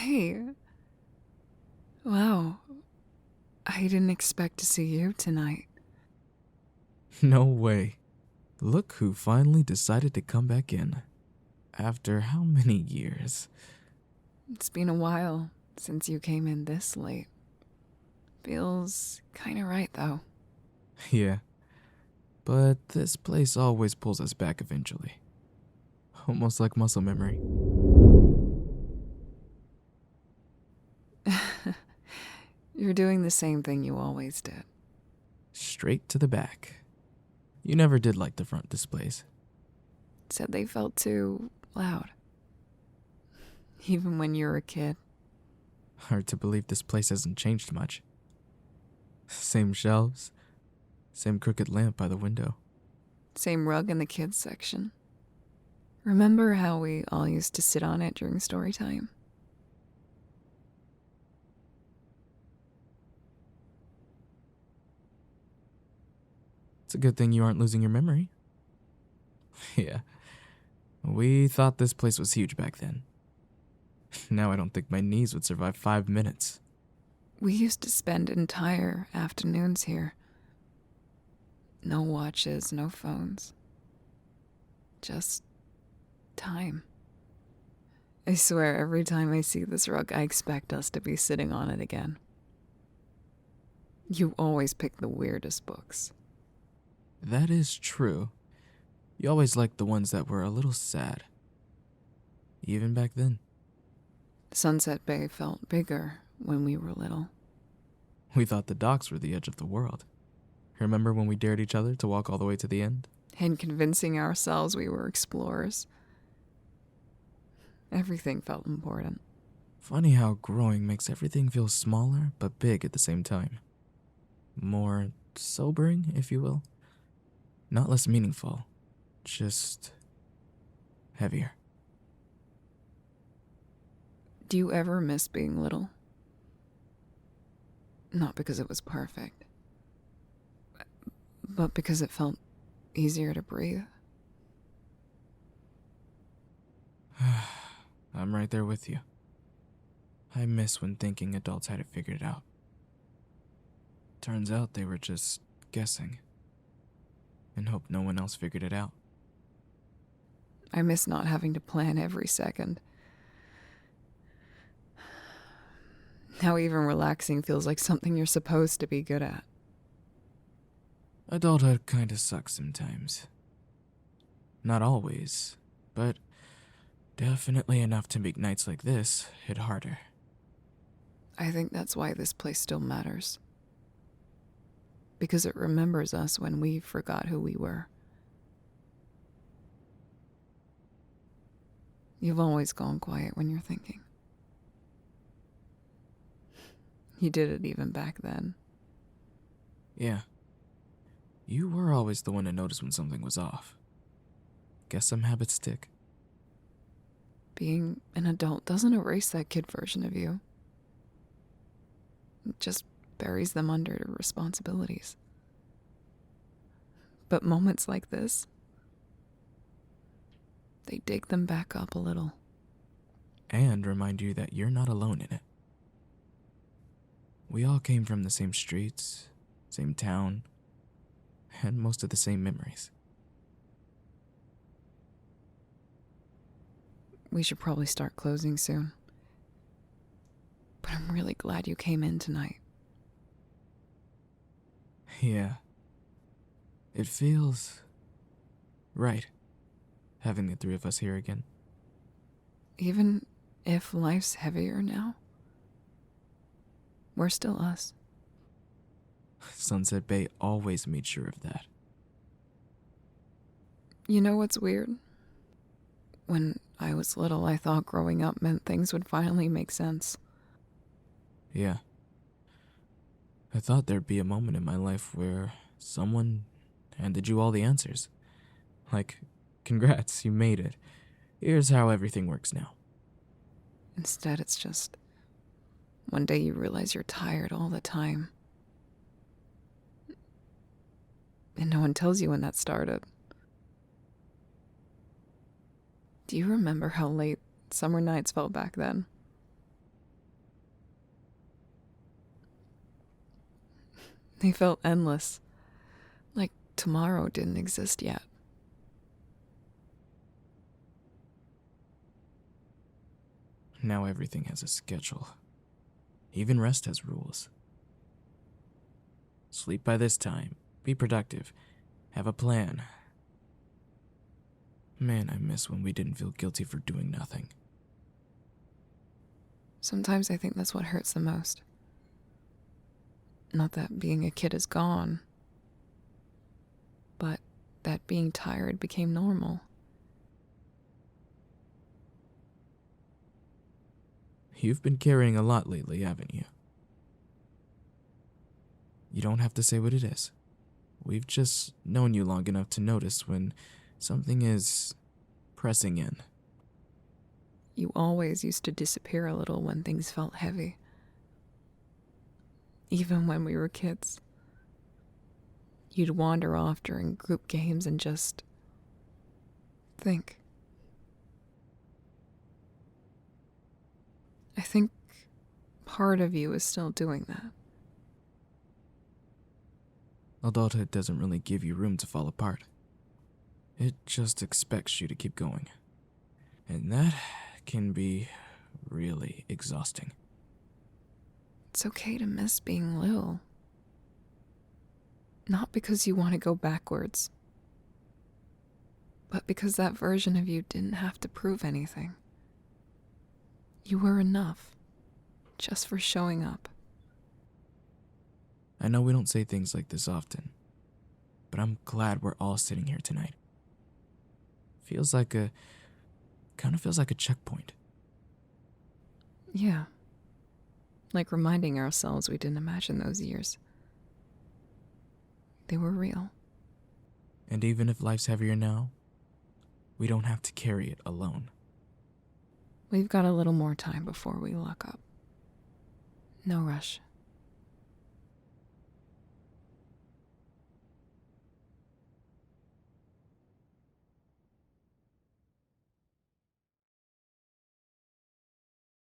Hey, wow. I didn't expect to see you tonight. No way. Look who finally decided to come back in. After how many years? It's been a while since you came in this late. Feels kinda right, though. Yeah, but this place always pulls us back eventually. Almost like muscle memory. You're doing the same thing you always did. Straight to the back. You never did like the front displays. Said they felt too loud. Even when you were a kid. Hard to believe this place hasn't changed much. Same shelves, same crooked lamp by the window. Same rug in the kids section. Remember how we all used to sit on it during story time? It's a good thing you aren't losing your memory. Yeah, we thought this place was huge back then. Now I don't think my knees would survive 5 minutes. We used to spend entire afternoons here. No watches, no phones. Just time. I swear, every time I see this rug, I expect us to be sitting on it again. You always pick the weirdest books. That is true. You always liked the ones that were a little sad. Even back then. Sunset Bay felt bigger when we were little. We thought the docks were the edge of the world. Remember when we dared each other to walk all the way to the end? And convincing ourselves we were explorers. Everything felt important. Funny how growing makes everything feel smaller but big at the same time. More sobering, if you will. Not less meaningful, just heavier. Do you ever miss being little? Not because it was perfect, but because it felt easier to breathe. I'm right there with you. I miss when thinking adults had it figured out. Turns out they were just guessing and hope no one else figured it out. I miss not having to plan every second. Now even relaxing feels like something you're supposed to be good at. Adulthood kinda sucks sometimes. Not always, but definitely enough to make nights like this hit harder. I think that's why this place still matters. Because it remembers us when we forgot who we were. You've always gone quiet when you're thinking. You did it even back then. Yeah. You were always the one to notice when something was off. Guess some habits stick. Being an adult doesn't erase that kid version of you. It just buries them under responsibilities. But moments like this, they dig them back up a little. And remind you that you're not alone in it. We all came from the same streets, same town, and most of the same memories. We should probably start closing soon. But I'm really glad you came in tonight. Yeah. It feels right, having the three of us here again. Even if life's heavier now, we're still us. Sunset Bay always made sure of that. You know what's weird? When I was little, I thought growing up meant things would finally make sense. Yeah. I thought there'd be a moment in my life where someone handed you all the answers. Like, congrats, you made it. Here's how everything works now. Instead, it's just one day you realize you're tired all the time. And no one tells you when that started. Do you remember how late summer nights felt back then? They felt endless, like tomorrow didn't exist yet. Now everything has a schedule. Even rest has rules. Sleep by this time, be productive, have a plan. Man, I miss when we didn't feel guilty for doing nothing. Sometimes I think that's what hurts the most. Not that being a kid is gone, but that being tired became normal. You've been carrying a lot lately, haven't you? You don't have to say what it is. We've just known you long enough to notice when something is pressing in. You always used to disappear a little when things felt heavy. Even when we were kids. You'd wander off during group games and just think. I think part of you is still doing that. Adulthood doesn't really give you room to fall apart. It just expects you to keep going. And that can be really exhausting. It's okay to miss being Lil. Not because you want to go backwards, but because that version of you didn't have to prove anything. You were enough, just for showing up. I know we don't say things like this often, but I'm glad we're all sitting here tonight. Kind of feels like a checkpoint. Yeah. Like reminding ourselves we didn't imagine those years. They were real. And even if life's heavier now, we don't have to carry it alone. We've got a little more time before we lock up. No rush.